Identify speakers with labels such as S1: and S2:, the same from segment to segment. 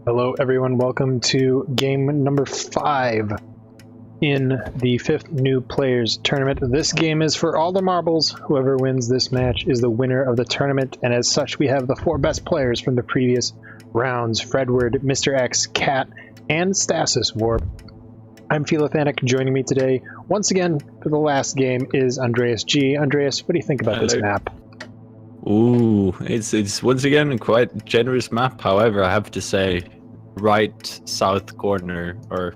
S1: Hello everyone, welcome to game number 5 in the 5th New Players Tournament. This game is for all the marbles. Whoever wins this match is the winner of the tournament, and as such we have the 4 best players from the previous rounds: Fredward, Mr. X, Cat, and stasiswarp. I'm Philothanic. Joining me today, once again, for the last game is Andreas G. Andreas, what do you think about this map?
S2: Ooh, it's once again a quite generous map. However, I have to say, right south corner, or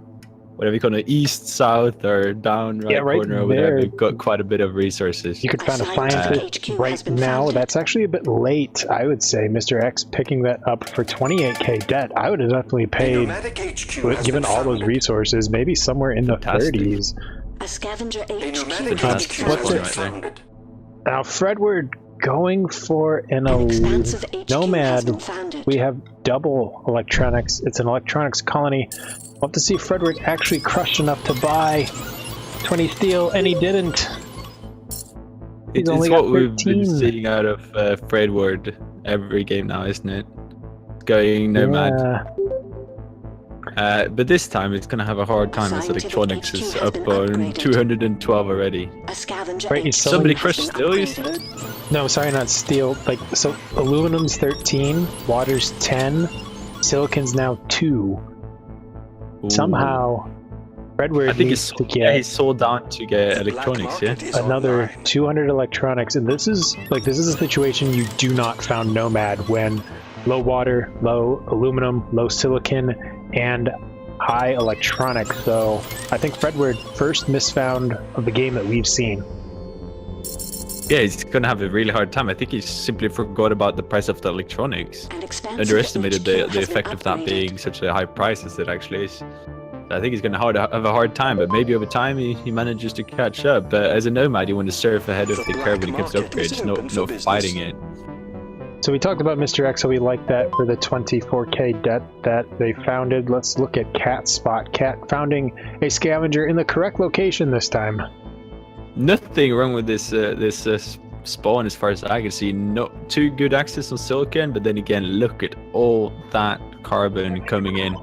S2: whatever you call it, east south or down right corner over there, we've got quite a bit of resources.
S1: You could find a scientist right now. That's actually a bit late, I would say. Mr. X picking that up for 28k debt. I would have definitely paid, given all those resources, maybe somewhere in the 30s.
S3: A scavenger
S1: HQ what's it? Now, Fredward going for an nomad. We have double electronics. It's an electronics colony. We'll have to see if Fredward actually crushed enough to buy 20 steel, and he didn't.
S2: It's what we've been seeing out of Fredward every game now, isn't it? Going nomad. Yeah. But this time it's going to have a hard time as electronics is up on 212 already.
S1: Right,
S2: somebody crushed steel, you said?
S1: No, sorry, not steel. Like, so aluminum's 13, water's 10, silicon's now 2. Ooh. Somehow, Fredward needs to get...
S2: he's sold down to get electronics, yeah?
S1: Another 200 electronics, and this is a situation you do not found nomad when low water, low aluminum, low silicon, and high electronics. So I think Fredward first misfound of the game that we've seen.
S2: Yeah, he's gonna have a really hard time. I think he simply forgot about the price of the electronics. Underestimated the effect of that being such a high price as it actually is. I think he's gonna have a hard time, but maybe over time he manages to catch up. But as a nomad, you want to surf ahead of the curve when it comes to upgrades, no fighting it.
S1: So we talked about Mr. X, so we like that for the 24k debt that they founded. Let's look at Cat's spot. Cat founding a scavenger in the correct location this time.
S2: Nothing wrong with this spawn as far as I can see. Not too good access on silicon, but then again, look at all that carbon coming in,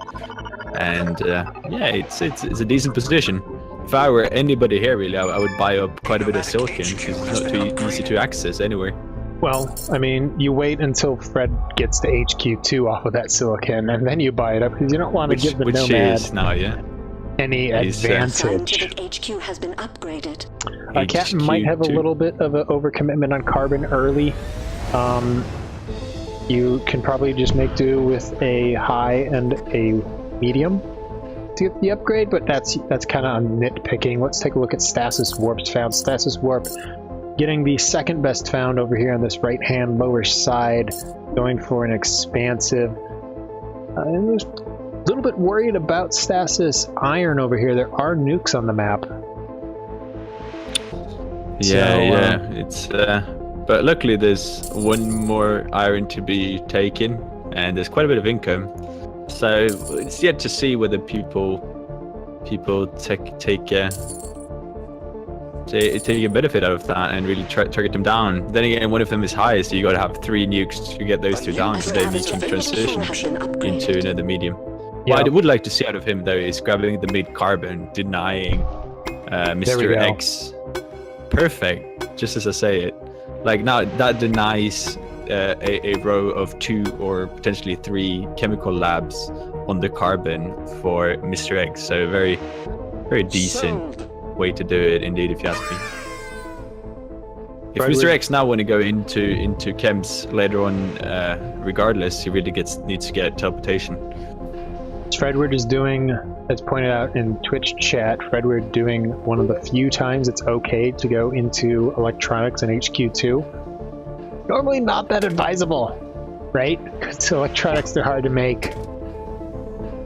S2: and yeah, it's a decent position. If I were anybody here, really, I would buy up quite a bit of silicon because it's not too easy to access anyway.
S1: Well, I mean, you wait until Fred gets to HQ2 off of that silicon, and then you buy it up because you don't want to give the nomad
S2: now, yeah,
S1: any advantage.
S3: HQ has been upgraded.
S1: Cat might have a little bit of an overcommitment on carbon early. You can probably just make do with a high and a medium to get the upgrade, but that's kind of nitpicking. Let's take a look at stasiswarp's found. Stasiswarp getting the second best found over here on this right-hand lower side, going for an expansive. And there's a little bit worried about stasis iron over here. There are nukes on the map.
S2: Yeah, it's but luckily there's one more iron to be taken, and there's quite a bit of income. So it's yet to see whether people take a benefit out of that and really target them down. Then again, one of them is high, so you got to have 3 nukes to get those 2 down, so then you can transition into another medium. What I would like to see out of him, though, is grabbing the mid-carbon, denying Mr. X. Perfect, just as I say it. Like, now that denies a row of 2 or potentially 3 chemical labs on the carbon for Mr. X. So very, very decent way to do it, indeed, if you ask me. If Mr. X now want to go into chems later on, regardless, he really needs to get teleportation.
S1: Fredward is doing, as pointed out in Twitch chat, Fredward doing one of the few times it's okay to go into electronics in HQ2. Normally not that advisable, right? Because electronics, they're hard to make.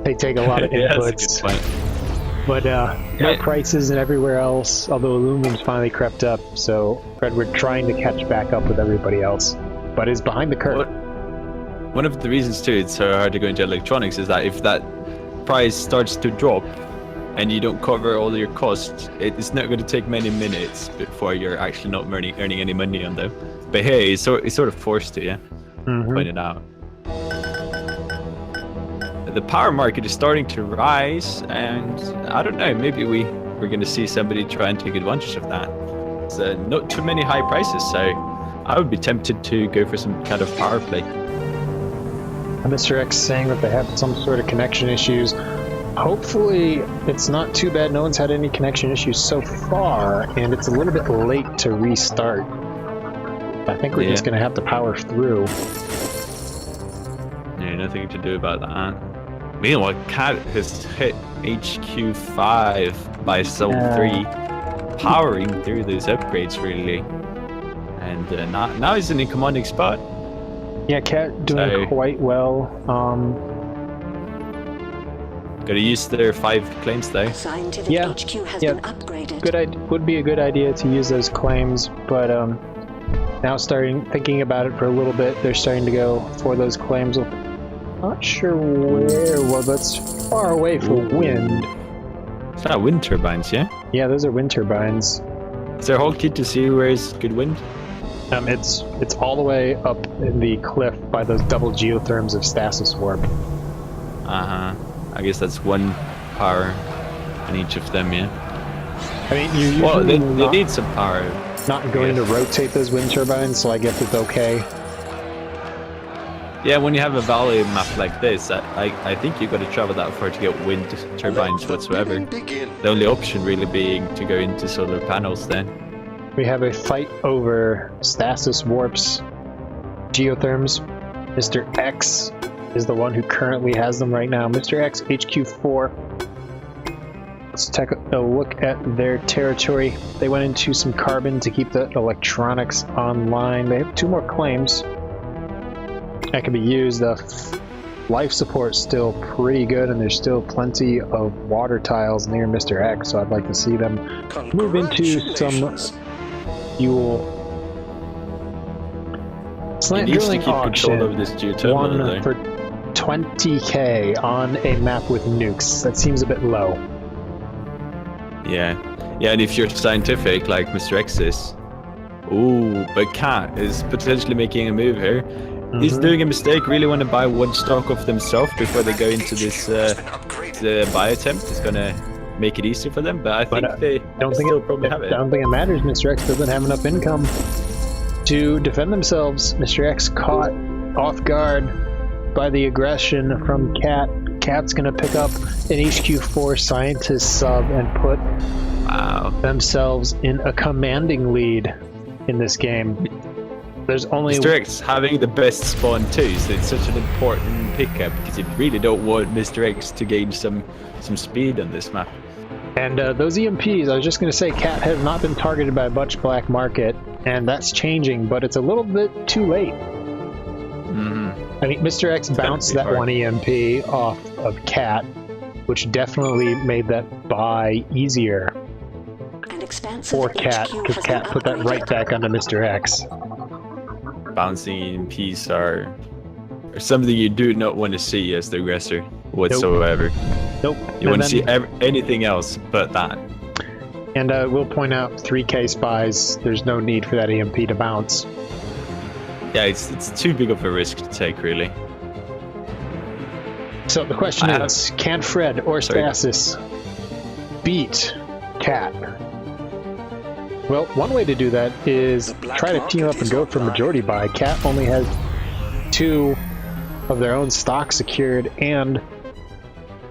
S1: They take a lot of inputs.
S2: That's a good point.
S1: But no prices and everywhere else, although aluminum's finally crept up, so Fredward trying to catch back up with everybody else, but is behind the curve.
S2: One of the reasons too it's so hard to go into electronics is that if that price starts to drop and you don't cover all your costs, it's not going to take many minutes before you're actually not earning any money on them. But hey, it's sort of forced to, yeah? Point it out. the power market is starting to rise, and I don't know, maybe we're going to see somebody try and take advantage of that. It's not too many high prices, so I would be tempted to go for some kind of power play.
S1: Mr. X saying that they have some sort of connection issues. Hopefully it's not too bad. No one's had any connection issues so far, and it's a little bit late to restart. I think we're just going to have to power through.
S2: Yeah, nothing to do about that. Meanwhile, Cat has hit HQ 5 by Soul 3, powering through those upgrades really. And now he's in a commanding spot.
S1: Yeah, Cat doing quite well.
S2: Gotta use their 5 claims though.
S3: Scientific HQ has been upgraded.
S1: Would be a good idea to use those claims, but now thinking about it for a little bit, they're starting to go for those claims. Not sure where. Well, that's far away for wind.
S2: It's not wind turbines, yeah?
S1: Yeah, those are wind turbines.
S2: Is there a whole key to see where's good wind?
S1: It's all the way up in the cliff by those double geotherms of stasis warp.
S2: I guess that's 1 power on each of them, yeah.
S1: I mean, they
S2: need some power.
S1: Not going to rotate those wind turbines, so I guess it's okay.
S2: Yeah, when you have a valley map like this, I think you've got to travel that far to get wind turbines whatsoever. The only option really being to go into solar panels then.
S1: We have a fight over stasis warps, geotherms. Mr. X is the one who currently has them right now. Mr. X, HQ4. Let's take a look at their territory. They went into some carbon to keep the electronics online. They have 2 more claims that can be used. The life support still pretty good, and there's still plenty of water tiles near Mr. X, so I'd like to see them move into some fuel. Slant drilling auction,
S2: over this geothermal,
S1: one for 20k on a map with nukes. That seems a bit low.
S2: Yeah, and if you're scientific like Mr. X is, but Cat is potentially making a move here. He's doing a mistake. Really want to buy 1 stock of themselves before they go into this buy attempt. It's gonna make it easier for them, but I think they probably have it.
S1: I don't think it matters. Mr. X doesn't have enough income to defend themselves. Mr. X caught off guard by the aggression from Cat. Cat's gonna pick up an HQ4 scientist sub and put themselves in a commanding lead in this game. There's only
S2: Mr. X having the best spawn too, so it's such an important pickup because you really don't want Mr. X to gain some speed on this map.
S1: And those EMPs, I was just going to say, Cat has not been targeted by much black market, and that's changing, but it's a little bit too late. I mean, Mr. X bounced that 1 EMP off of Cat, which definitely made that buy easier for Cat, because Cat put that right back onto Mr. X.
S2: Bouncing EMPs are something you do not want to see as the aggressor whatsoever.
S1: Nope.
S2: You want to see anything else but that.
S1: And we'll point out 3k spies. There's no need for that EMP to bounce.
S2: Yeah, it's too big of a risk to take, really.
S1: So the question is, can Fred or Stasis beat Cat? Well, one way to do that is try to team up and go for majority buy. Cat only has 2 of their own stock secured, and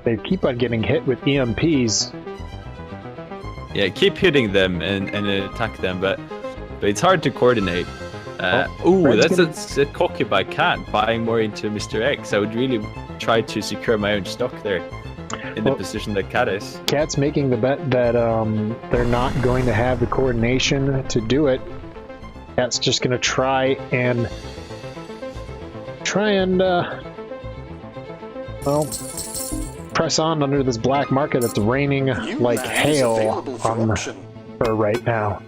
S1: they keep on getting hit with EMPs. Yeah,
S2: keep hitting them and attack them, but it's hard to coordinate. That's a cocky by Cat, buying more into Mr. X. I would really try to secure my own stock there in the position that Cat is.
S1: Cat's making the bet that they're not going to have the coordination to do it. Cat's just going to try and press on under this black market that's raining like hail on her right now.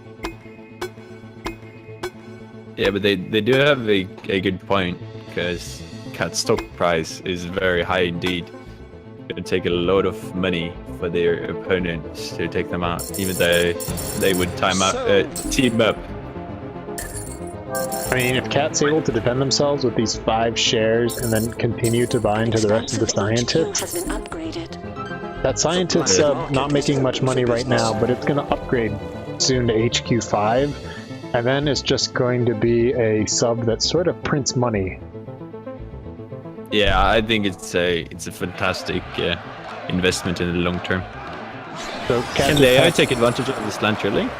S2: Yeah, but they do have a good point, because Cat's stock price is very high indeed. It would take a lot of money for their opponents to take them out, even though they would team up.
S1: I mean, if Cat's able to defend themselves with these 5 shares and then continue to buy into the rest of the scientists, that scientist sub not making much money right now, but it's going to upgrade soon to HQ5, and then it's just going to be a sub that sort of prints money.
S2: Yeah, I think it's a fantastic investment in the long term.
S1: So
S2: can the AI take advantage of the slant drilling?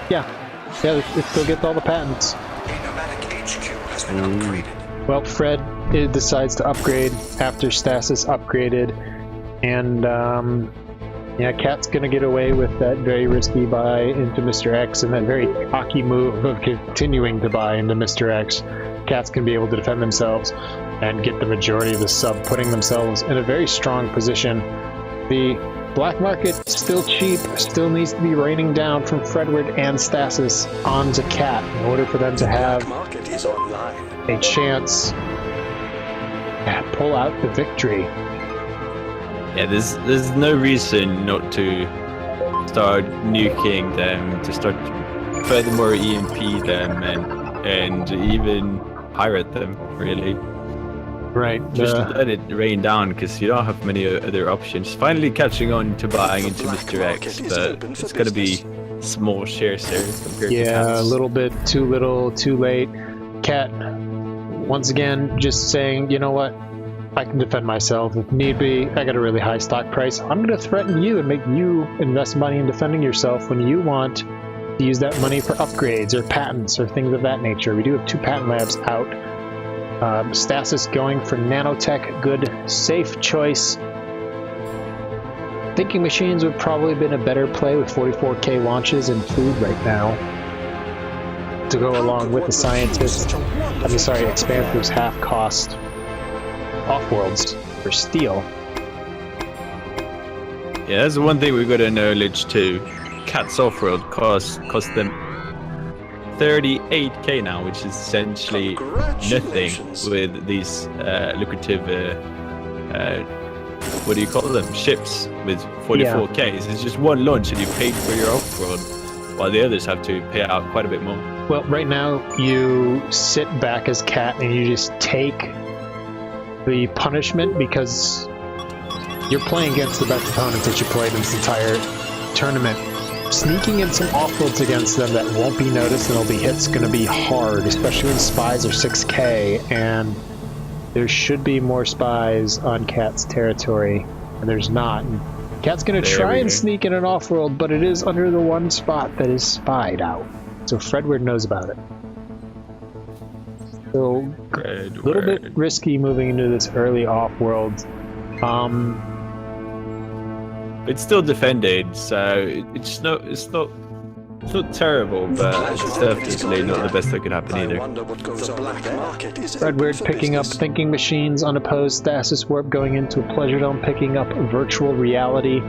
S1: Yeah, it still gets all the patents. Well, Fred decides to upgrade after Stasis upgraded, and yeah, Cat's gonna get away with that very risky buy into Mr. X and that very cocky move of continuing to buy into Mr. X. Cat's gonna be able to defend themselves and get the majority of the sub, putting themselves in a very strong position. The black market, still cheap, still needs to be raining down from Fredward and Stasis onto Cat in order for them to have a chance to pull out the victory.
S2: Yeah, there's no reason not to start nuking them, to start furthermore EMP them and even pirate them, really.
S1: Right.
S2: Just let it rain down, because you don't have many other options. Finally catching on to buying into Mr. X, but it's going to be small shares there compared to
S1: yeah, a little bit too little, too late. Cat, once again, just saying, you know what? I can defend myself if need be. I got a really high stock price. I'm going to threaten you and make you invest money in defending yourself when you want to use that money for upgrades or patents or things of that nature. We do have 2 patent labs out. Stasis going for nanotech, good, safe choice. Thinking machines would probably have been a better play with 44k launches and food right now to go along with the scientists. Expansive's half cost. Offworlds for steel.
S2: Yeah, that's the one thing we got to acknowledge too. Cat's Offworld cost them 38k now, which is essentially nothing with these lucrative what do you call them, ships with 44k. Yeah. It's just one launch and you paid for your Offworld, while the others have to pay out quite a bit more.
S1: Well, right now you sit back as Cat and you just take the punishment, because you're playing against the best opponents that you played in this entire tournament. Sneaking in some offloads against them that won't be noticed and they'll be hits going to be hard, especially when spies are 6k, and there should be more spies on Cat's territory, and there's not. And Cat's going to try and sneak in an offworld, but it is under the one spot that is spied out, so Fredward knows about it. So a little bit risky moving into this early offworld.
S2: It's still defended, so it's not terrible, but it's definitely not the best that could happen either.
S1: Fredward picking up thinking machines unopposed, stasis warp going into a pleasure dome, picking up virtual reality.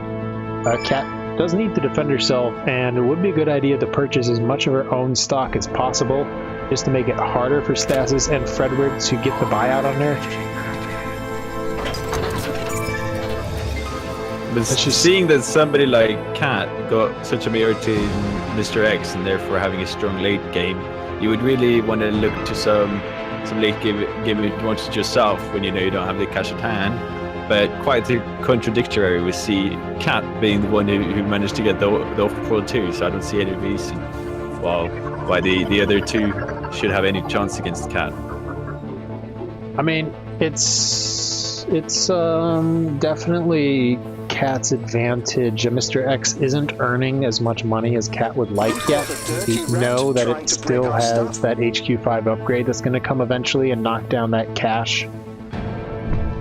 S1: Cat does need to defend herself, and it would be a good idea to purchase as much of her own stock as possible, just to make it harder for Stasis and Fredward to get the buyout on her.
S2: But seeing that somebody like Cat got such a majority in Mr. X and therefore having a strong late game, you would really want to look to some late game advantage yourself when you know you don't have the cash at hand. But quite contradictory, we see Cat being the one who managed to get the Offworld too, so I don't see any reason why the other two should have any chance against Cat.
S1: I mean, it's definitely Cat's advantage. Mr. X isn't earning as much money as Cat would like yet. We know that it still has that HQ5 upgrade that's going to come eventually and knock down that cash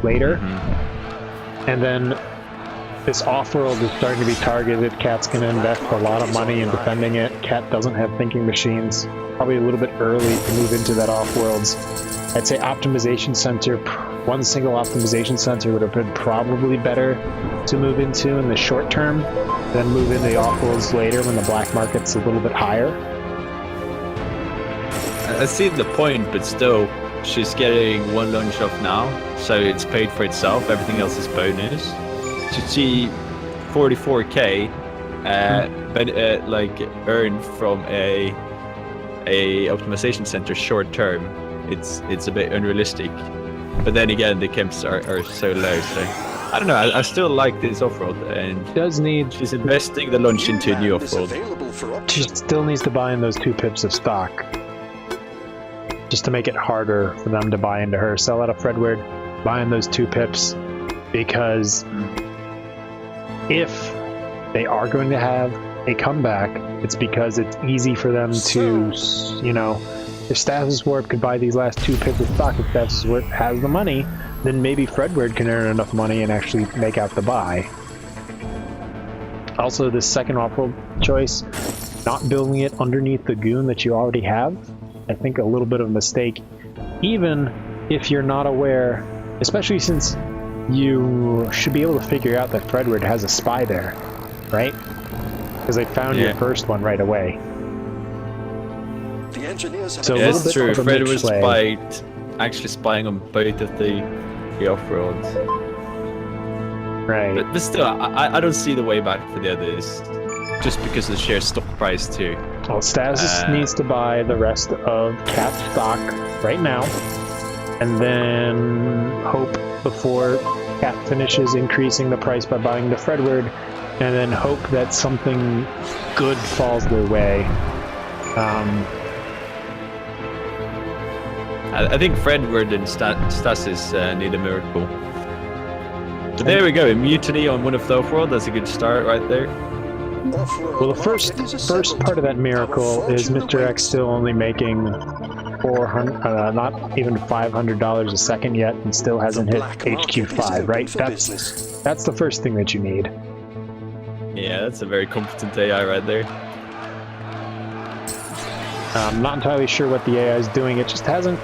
S1: later. And then this Offworld is starting to be targeted. Cat's going to invest a lot of money in defending it. Cat doesn't have thinking machines. Probably a little bit early to move into that Offworlds. I'd say optimization center, one single optimization center would have been probably better to move into in the short term, then move into the Offworlds later when the black market's a little bit higher.
S2: I see the point, but still, she's getting one launch off now, so it's paid for itself. Everything else is bonus. To see 44k like earned from a a optimization center short term, it's a bit unrealistic. But then again, the camps are so low, so I don't know. I still like this Offworld, and
S1: Does need.
S2: she's investing the launch into a new Offworld.
S1: She still needs to buy in those 2 pips of stock, just to make it harder for them to buy into her. Sell out of Fredward, buy in those 2 pips, because if they are going to have a comeback, it's because it's easy for them to, you know, if stasiswarp could buy these last 2 pips of stock, if stasiswarp has the money, then maybe Fredward can earn enough money and actually make out the buy. Also, this second Offworld choice, not building it underneath the goon that you already have, I think a little bit of a mistake, even if you're not aware, especially since you should be able to figure out that Fredward has a spy there, right? Because they found your first one right away. So
S2: Yeah, it's true. Fred was actually spying on both of the Offworlds.
S1: Right.
S2: But still, I don't see the way back for the others, just because of the share stock price too.
S1: Well, Stasis needs to buy the rest of Cat stock right now, and then hope before Cat finishes increasing the price by buying the Fredward, and then hope that something good falls their way.
S2: I think Fredward and Stasis need a miracle. But there we go, a mutiny on one of the Offworld. That's a good start right there.
S1: Well, the first part of that miracle is Mr. X still only making not even $500 a second yet, and still hasn't hit HQ5, right? That's the first thing that you need.
S2: Yeah, that's a very competent AI right there.
S1: I'm not entirely sure what the AI is doing. It just hasn't.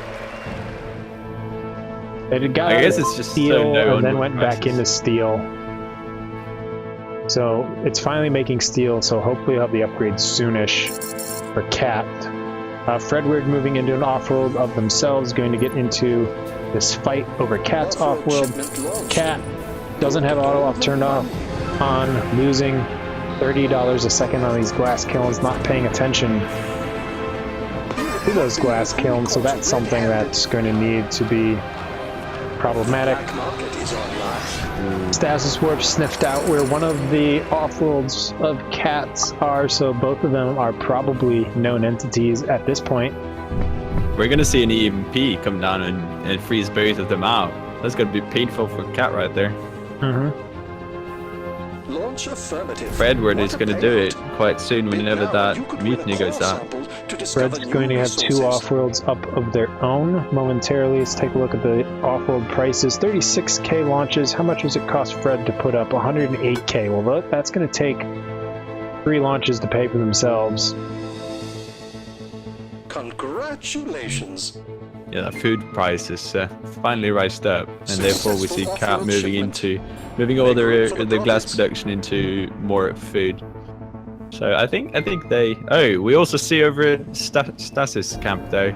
S1: It got
S2: I guess it's just
S1: steel
S2: so
S1: and then went back into steel. So it's finally making steel. So hopefully I'll have the upgrade soonish for Cat. Fredward moving into an Offworld of themselves, going to get into this fight over Cat's Offworld. Cat doesn't have auto off turned off on, losing $30 a second on these glass kilns, not paying attention to those glass kilns, so that's something that's going to need to be problematic. Stasiswarp sniffed out where one of the Offworlds of Cats are, so both of them are probably known entities at this point.
S2: We're gonna see an EMP come down and freeze both of them out. That's gonna be painful for Cat right there. Fredward is gonna do it quite soon whenever that mutiny goes out.
S1: Fred's going to have 2 Offworlds up of their own momentarily. Let's take a look at the Offworld prices. 36k launches. How much does it cost Fred to put up? 108k. Well, that's going to take 3 launches to pay for themselves.
S3: Congratulations.
S2: Yeah, that food price is finally rised up, and therefore we see Cat moving all the glass production into more food. So I think they. Oh, we also see over at Stasis camp though,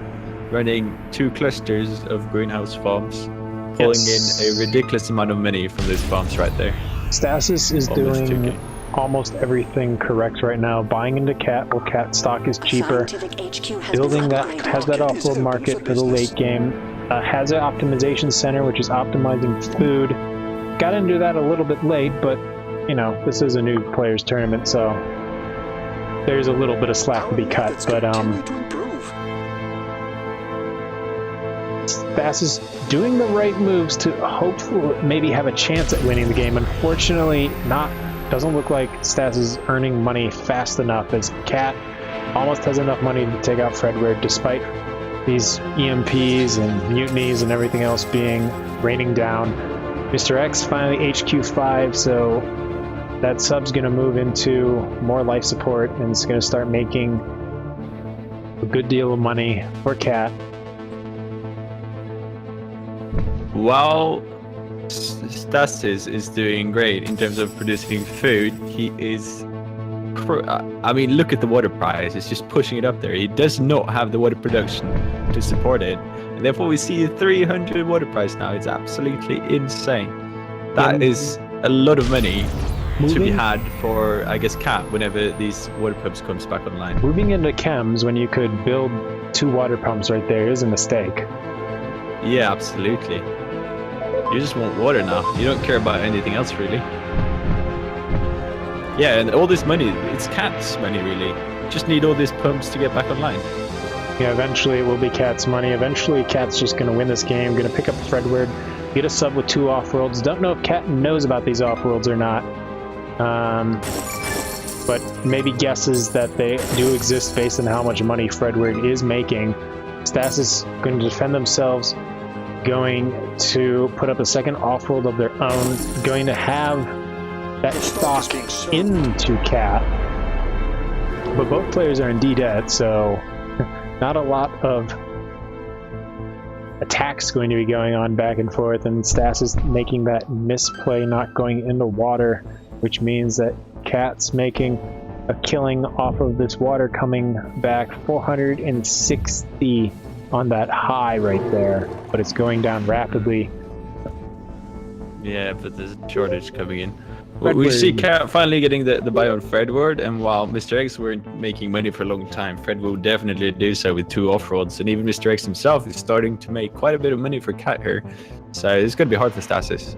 S2: running 2 clusters of greenhouse farms, pulling in a ridiculous amount of money from those farms right there.
S1: Stasis is doing almost everything correct right now. Buying into Cat, well, Cat stock is cheaper. Building that has that Offworld market for the late game. Has an optimization center, which is optimizing food. Got into that a little bit late, but you know, this is a new players tournament, so there's a little bit of slack to be cut. But Stasis doing the right moves to hopefully maybe have a chance at winning the game. Unfortunately, doesn't look like Stasis is earning money fast enough, as Cat almost has enough money to take out Fredward, despite these EMPs and mutinies and everything else raining down. Mr. X finally HQ5, so that sub's going to move into more life support, and it's going to start making a good deal of money for Cat.
S2: While Stasis is doing great in terms of producing food, he is... I mean, look at the water price. It's just pushing it up there. He does not have the water production to support it. And therefore, we see a 300 water price now. It's absolutely insane. That is a lot of money to be had for, I guess, Cat whenever these water pumps comes back online.
S1: Moving into chems when you could build 2 water pumps right there is a mistake.
S2: Yeah, absolutely. You just want water now. You don't care about anything else, really. Yeah, and all this money, it's Cat's money, really. You just need all these pumps to get back online.
S1: Yeah, eventually it will be Cat's money. Eventually Cat's just going to win this game, going to pick up Fredward, get a sub with 2 Offworlds. Don't know if Cat knows about these Offworlds or not. But maybe guesses that they do exist based on how much money Fredward is making. Stasis going to defend themselves, going to put up a second Offworld of their own, going to have that stock into Cat. But both players are in D-debt, so not a lot of attacks going to be going on back and forth, and Stasis making that misplay, not going into water, which means that Cat's making a killing off of this water, coming back 460 on that high right there, but it's going down rapidly.
S2: Yeah, but there's a shortage coming in. Well, we see Cat finally getting the buy on Fredward, and while Mr. X weren't making money for a long time, Fred will definitely do so with 2 Offworlds, and even Mr. X himself is starting to make quite a bit of money for Cat here. So it's going to be hard for Stasis.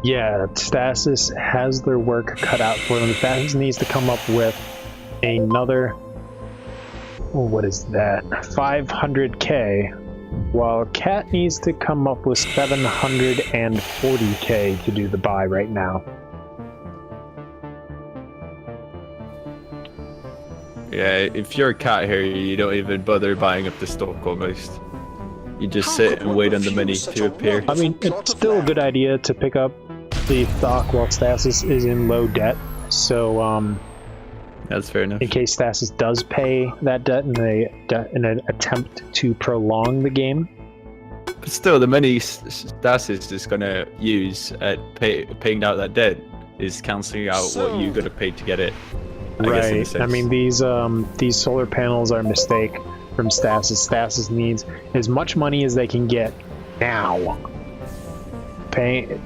S1: Yeah, Stasis has their work cut out for them. Stasis needs to come up with another, what is that, 500k, while Cat needs to come up with 740k to do the buy right now.
S2: Yeah, if you're a Cat here, you don't even bother buying up the stock almost. You just sit and wait on the money to appear.
S1: I mean, it's still a good idea to pick up the stock while Stasis is in low debt, so
S2: that's fair enough.
S1: in case Stasis does pay that debt in an attempt to prolong the game.
S2: But still, the money Stasis is going to use at paying out that debt is cancelling out what you got to pay to get it.
S1: Right. I mean, these solar panels are a mistake from Stasis. Stasis needs as much money as they can get now, pay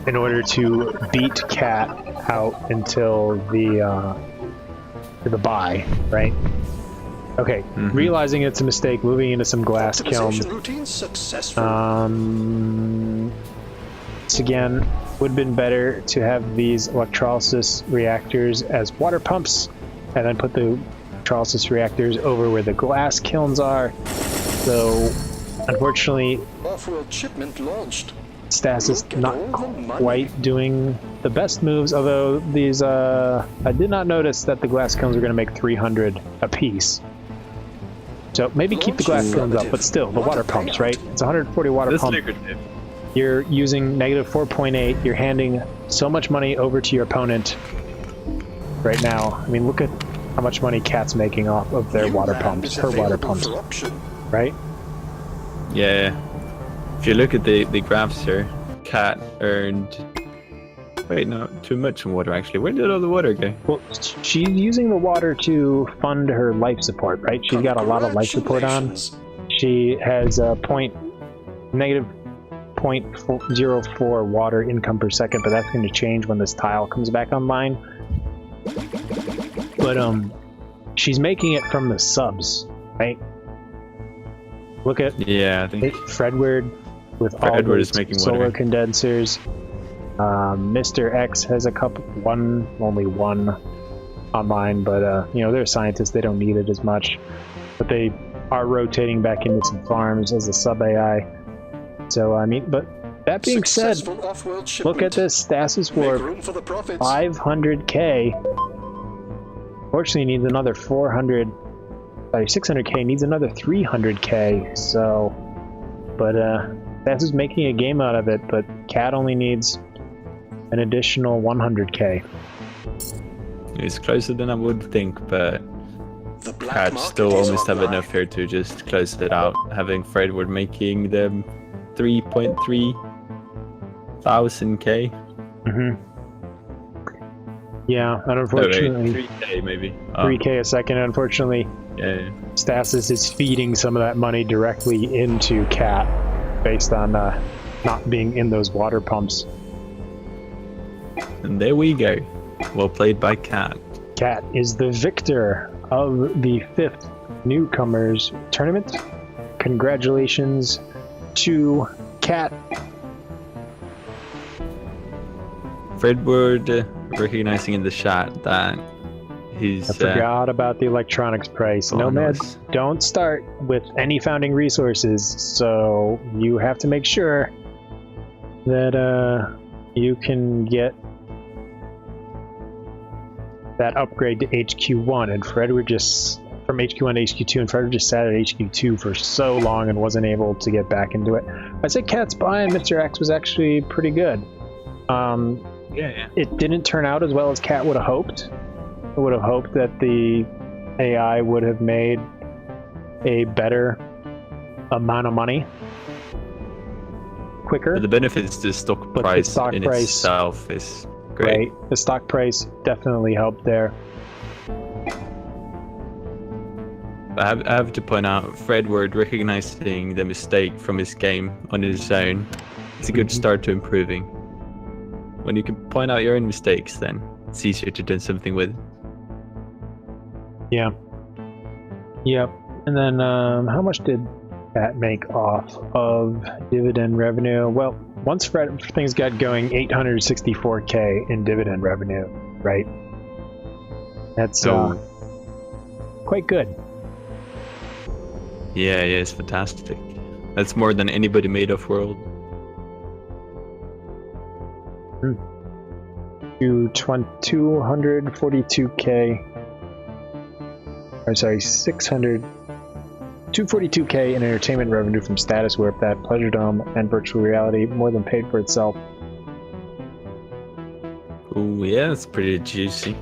S1: in order to beat Cat out until the buy. Right. Okay. Realizing it's a mistake, moving into some glass kilns. Once again, would have been better to have these electrolysis reactors as water pumps, and then put the electrolysis reactors over where the glass kilns are. So, unfortunately,
S3: Offworld shipment launched.
S1: Stasis not quite doing the best moves, although these, I did not notice that the glass kilns were going to make 300 apiece. So maybe keep the glass kilns up, but still, the water pumps, right? It's 140 water pump. You're using negative 4.8. You're handing so much money over to your opponent right now. I mean, look at how much money Cat's making off of their water pumps, her water pumps, right?
S2: Yeah. If you look at the graphs here, Cat earned... Wait, no, too much in water, actually. Where did all the water go?
S1: Well, she's using the water to fund her life support, right? She's got a lot of life support on. She has a negative 0.04 water income per second, but that's going to change when this tile comes back online. But she's making it from the subs, right? Look at
S2: I think
S1: Fredward with all those solar condensers. Mr. X has only one online, but you know, they're scientists, they don't need it as much, but they are rotating back into some farms as a sub AI. So I mean, but that being said, look at this stasiswarp, 500k. Fortunately, needs another 600k needs another 300k. So, but Stasis making a game out of it, but Cat only needs an additional 100k.
S2: It's closer than I would think, but Cat still almost have enough here to just close it out, having Fredward making them 3.3 thousand k.
S1: Yeah, and unfortunately,
S2: 3k maybe.
S1: 3k a second. Unfortunately, Stasis is feeding some of that money directly into Cat, based on not being in those water pumps.
S2: And there we go. Well played by Cat.
S1: Cat is the victor of the 5th Newcomers Tournament. Congratulations to Cat.
S2: Fredward recognizing in the chat that he's...
S1: I forgot about the electronics price. Nomads don't start with any founding resources, so you have to make sure that you can get that upgrade to HQ1, and Fredward just from HQ1 to HQ2, and Fredward just sat at HQ2 for so long and wasn't able to get back into it. I said Cat's buy and Mr. X was actually pretty good.
S2: Yeah.
S1: It didn't turn out as well as Cat would have hoped. I would have hoped that the AI would have made a better amount of money quicker.
S2: But the benefits to stock price in itself is great.
S1: Right. The stock price definitely helped there.
S2: I have to point out, Fredward recognizing the mistake from his game on his own. It's a good start to improving. When you can point out your own mistakes, then it's easier to do something with.
S1: Yeah. Yep. And then how much did that make off of dividend revenue? Well, once things got going, 864K in dividend revenue, right? That's quite good.
S2: Yeah, it's fantastic. That's more than anybody made Offworld.
S1: To 242K. Or sorry, 242K in entertainment revenue from Statiswarp. That Pleasure Dome and virtual reality more than paid for itself.
S2: Oh yeah, that's pretty juicy.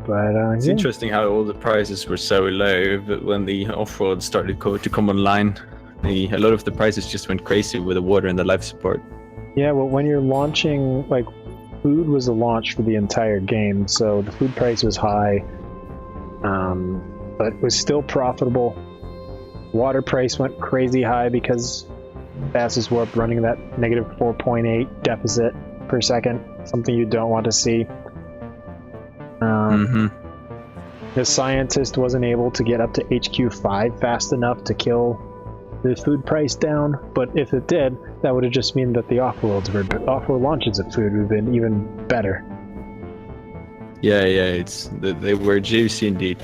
S1: But
S2: it's interesting how all the prices were so low, but when the Offworld started to come online, a lot of the prices just went crazy with the water and the life support.
S1: Yeah, well, when you're launching, like, food was a launch for the entire game, so the food price was high, but it was still profitable. Water price went crazy high because stasiswarp running that negative 4.8 deficit per second, something you don't want to see. The scientist wasn't able to get up to HQ5 fast enough to kill the food price down, but if it did, that would have just mean that the Offworld launches of food would have been even better.
S2: Yeah, they were juicy indeed.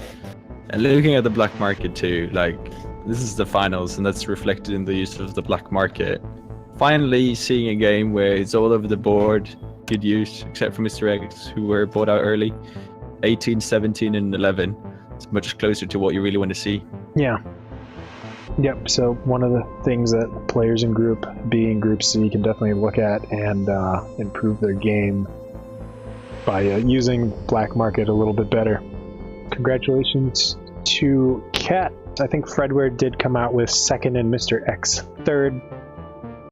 S2: And looking at the black market too, like, this is the finals, and that's reflected in the use of the black market. Finally seeing a game where it's all over the board, good use, except for Mr. X, who were bought out early. 18, 17, and 11. It's much closer to what you really want to see.
S1: Yeah. Yep, so one of the things that players in Group B and Group C can definitely look at and improve their game by using black market a little bit better. Congratulations to Cat. I think Fredward did come out with second and Mr. X third.